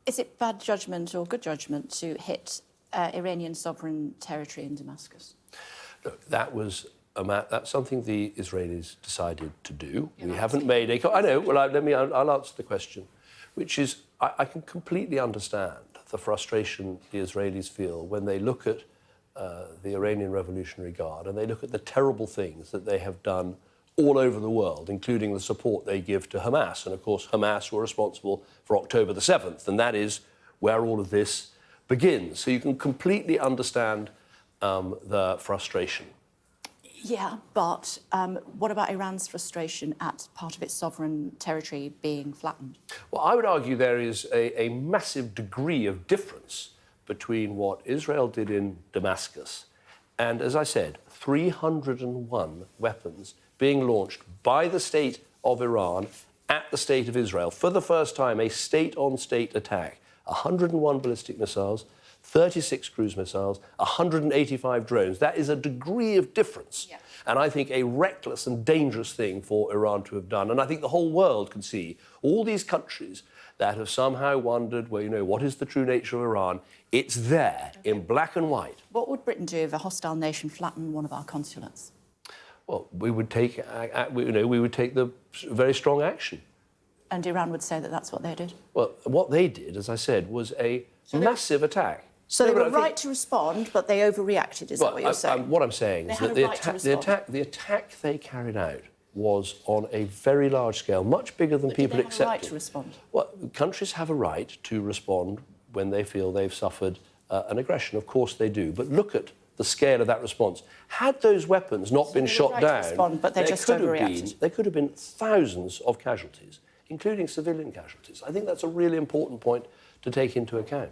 Is it bad judgment or good judgment to hit Iranian sovereign territory in Damascus? Look, that's something the Israelis decided to do. You're we not haven't asking. made a... I know, well, I'll answer the question, which is, I can completely understand the frustration the Israelis feel when they look at the Iranian Revolutionary Guard and they look at the terrible things that they have done all over the world, including the support they give to Hamas. And, of course, Hamas were responsible for October the 7th, and that is where all of this begins. So you can completely understand the frustration. Yeah, but what about Iran's frustration at part of its sovereign territory being flattened? Well, I would argue there is a massive degree of difference between what Israel did in Damascus and, as I said, 301 weapons being launched by the state of Iran at the state of Israel. For the first time, a state-on-state attack. 101 ballistic missiles, 36 cruise missiles, 185 drones. That is a degree of difference. Yeah. And I think a reckless and dangerous thing for Iran to have done. And I think the whole world can see all these countries that have somehow wondered, well, you know, what is the true nature of Iran? It's there in black and white. What would Britain do if a hostile nation flattened one of our consulates? Well, we would take the very strong action. And Iran would say that that's what they did? Well, what they did, as I said, was a massive attack. So they were right to respond, but they overreacted, is that what you're saying? What I'm saying is that the attack they carried out was on a very large scale, much bigger than people accepted. Did they have a right to respond? Well, countries have a right to respond when they feel they've suffered an aggression. Of course they do. But look at the scale of that response. Had those weapons not been shot down, respond, but they just overreacted. There could have been thousands of casualties, including civilian casualties. I think that's a really important point to take into account.